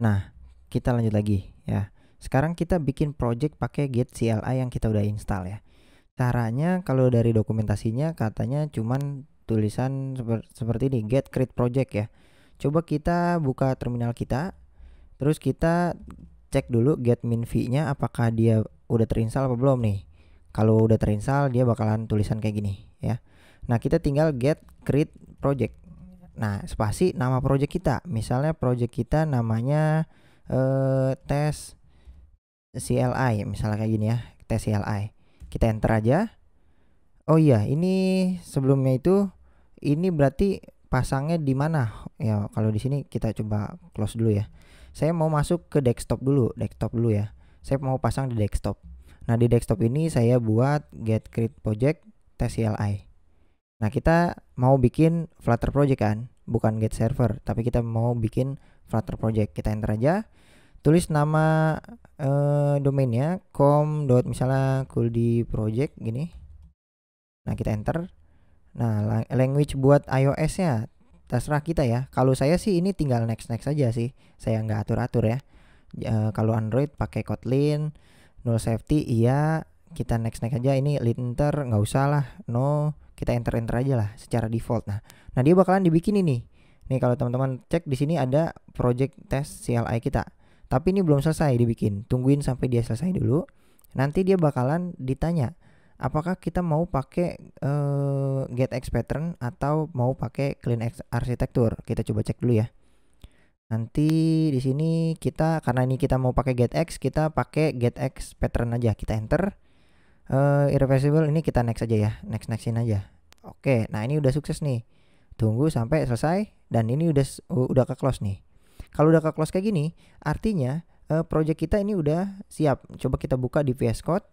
Nah, kita lanjut lagi ya. Sekarang kita bikin project pakai get CLI yang kita udah install ya. Caranya kalau dari dokumentasinya katanya cuman tulisan seperti ini, get create project ya. Coba kita buka terminal kita, terus kita cek dulu get min v-nya apakah dia udah terinstall apa belum nih. Kalau udah terinstall dia bakalan tulisan kayak gini ya. Nah, kita tinggal get create project. Nah, spasi nama project kita. Misalnya project kita namanya tes CLI, misalnya kayak gini ya, tes CLI. Kita enter aja. Oh iya, ini sebelumnya itu ini berarti pasangnya di mana? Ya, kalau di sini kita coba close dulu ya. Saya mau masuk ke desktop dulu ya. Saya mau pasang di desktop. Nah, di desktop ini saya buat get create project tes CLI. Nah, kita mau bikin Flutter project kan, bukan get server, tapi kita mau bikin Flutter project. Kita enter aja. Tulis nama domainnya misalnya kuldi project gini. Nah, kita enter. Nah, language buat iOS-nya terserah kita ya. Kalau saya sih ini tinggal next aja sih. Saya nggak atur-atur ya. Kalau Android pakai Kotlin, null safety iya, kita next aja. Ini linter nggak usah lah, no, kita enter aja lah secara default. Nah, dia bakalan dibikin ini. Nih kalau teman-teman cek di sini ada project test CLI kita. Tapi ini belum selesai dibikin. Tungguin sampai dia selesai dulu. Nanti dia bakalan ditanya apakah kita mau pakai getX pattern atau mau pakai cleanX arsitektur. Kita coba cek dulu ya. Nanti di sini kita karena ini kita mau pakai getX, kita pakai getX pattern aja. Kita enter. Irreversible ini kita next aja ya. Nextin aja. Oke, nah ini udah sukses nih. Tunggu sampai selesai dan ini udah ke close nih. Kalau udah ke close kayak gini, artinya project kita ini udah siap. Coba kita buka di VS Code.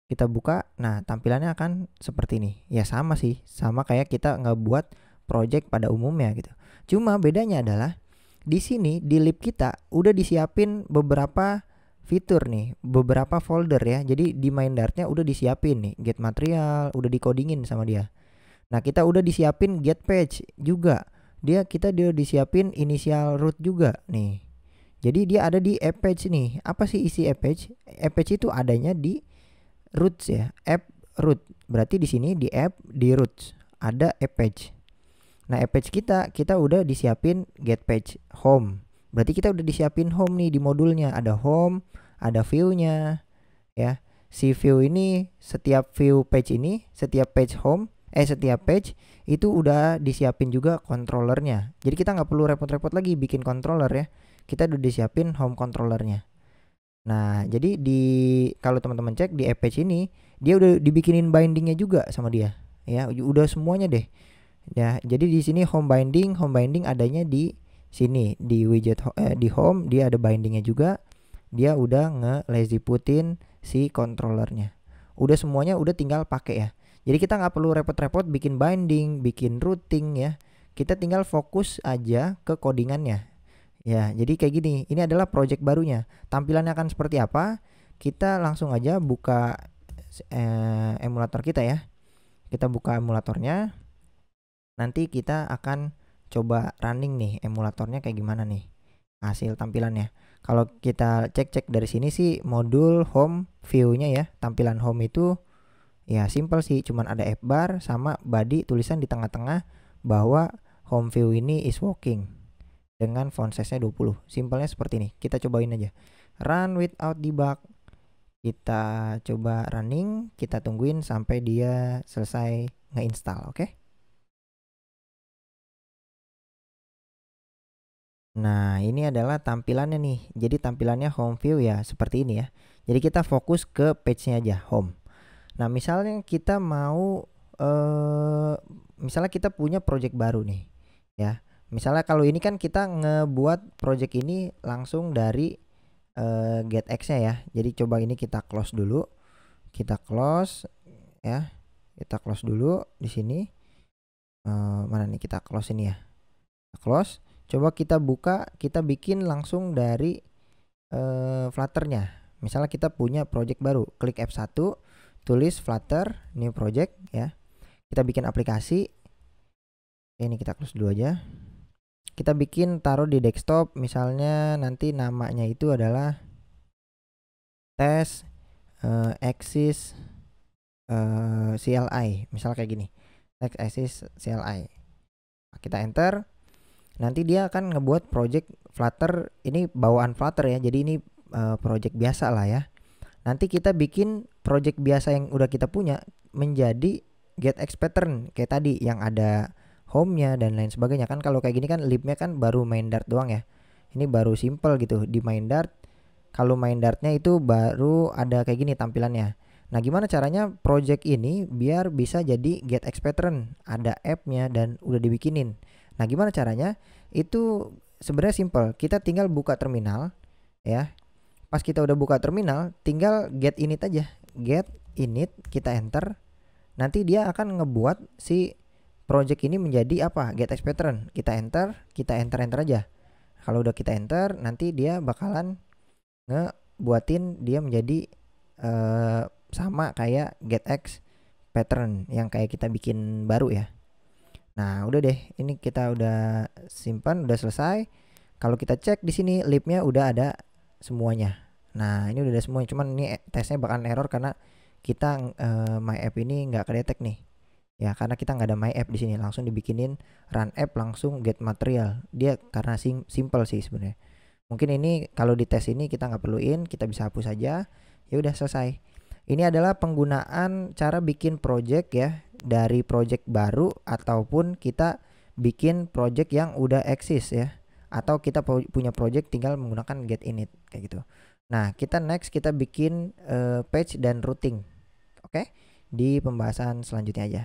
Kita buka, nah tampilannya akan seperti ini. Ya sama sih, sama kayak kita ngebuat project pada umumnya gitu. Cuma bedanya adalah di sini di lib kita udah disiapin beberapa fitur nih, beberapa folder ya. Jadi di main dartnya udah disiapin nih, get material udah dikodingin sama dia. Nah, kita udah disiapin get page juga. Kita disiapin initial root juga nih. Jadi dia ada di app page nih. Apa sih isi app page? App page itu adanya di roots ya, app root. Berarti di sini di app di roots ada app page. Nah, app page kita udah disiapin get page home. Berarti kita udah disiapin home nih di modulnya. Ada home, ada view-nya ya. Si view ini setiap view page ini, setiap page home, setiap page itu udah disiapin juga controllernya. Jadi kita nggak perlu repot-repot lagi bikin controller ya. Kita udah disiapin home controllernya. Nah, jadi kalau teman-teman cek di app page ini, dia udah dibikinin bindingnya juga sama dia. Ya, udah semuanya deh. Ya, jadi di sini home binding adanya di sini di widget di home dia ada bindingnya juga. Dia udah lazy putin si controllernya. Udah semuanya udah tinggal pakai ya. Jadi kita nggak perlu repot-repot bikin binding, bikin routing ya. Kita tinggal fokus aja ke codingannya. Ya, jadi kayak gini. Ini adalah project barunya. Tampilannya akan seperti apa? Kita langsung aja buka emulator kita ya. Kita buka emulatornya. Nanti kita akan coba running nih emulatornya kayak gimana nih hasil tampilannya. Kalau kita cek dari sini sih modul home view-nya ya. Tampilan home itu ya simple sih. Cuman ada app bar sama body tulisan di tengah-tengah bahwa home view ini is working. Dengan font size-nya 20. Simpelnya seperti ini. Kita cobain aja. Run without debug. Kita coba running, kita tungguin sampai dia selesai nge-install, oke? Nah, ini adalah tampilannya nih. Jadi tampilannya home view ya seperti ini ya. Jadi kita fokus ke page-nya aja, home. Nah, misalnya kita mau misalnya kita punya project baru nih, ya. Misalnya kalau ini kan kita ngebuat project ini langsung dari getX-nya ya. Jadi coba ini kita close dulu. Kita close ya. Kita close dulu di sini. Mana nih kita close ini ya. Kita close. Coba kita buka, kita bikin langsung dari Flutter-nya. Misalnya kita punya project baru, klik F1, tulis Flutter new project ya. Kita bikin aplikasi. Ini kita close dulu aja. kita bikin taruh di desktop, misalnya nanti namanya itu adalah tes axis CLI, misal kayak gini, tes axis CLI. Kita enter, nanti dia akan ngebuat project Flutter, ini bawaan Flutter ya, jadi ini project biasa lah ya. Nanti kita bikin project biasa yang udah kita punya menjadi getX pattern kayak tadi yang ada home-nya dan lain sebagainya. Kan kalau kayak gini kan libnya kan baru main Dart doang ya. Ini baru simple gitu di main Dart. Kalau main Dart-nya itu baru ada kayak gini tampilannya. Nah, gimana caranya project ini biar bisa jadi getX pattern, ada app-nya dan udah dibikinin. Nah, gimana caranya? Itu sebenarnya simple. Kita tinggal buka terminal ya. Pas kita udah buka terminal, tinggal get init aja. Get init, kita enter. Nanti dia akan ngebuat si project ini menjadi apa? GetX pattern. Kita enter aja. Kalau udah kita enter, nanti dia bakalan ngebuatin dia menjadi sama kayak getX pattern yang kayak kita bikin baru ya. Nah, udah deh. Ini kita udah simpan, udah selesai. Kalau kita cek di sini libnya udah ada semuanya. Nah, ini udah ada semuanya. Cuman ini tesnya bakalan error karena kita my app ini nggak kedetek nih. Ya, karena kita nggak ada my app di sini. Langsung dibikinin run app, langsung get material. Dia karena simple sih sebenarnya. Mungkin ini kalau di tes ini kita nggak perluin, kita bisa hapus saja. Ya udah selesai. Ini adalah penggunaan cara bikin project ya, dari project baru ataupun kita bikin project yang udah eksis ya. Atau kita punya project tinggal menggunakan get init kayak gitu. Nah, kita next kita bikin page dan routing. Oke? Di pembahasan selanjutnya aja.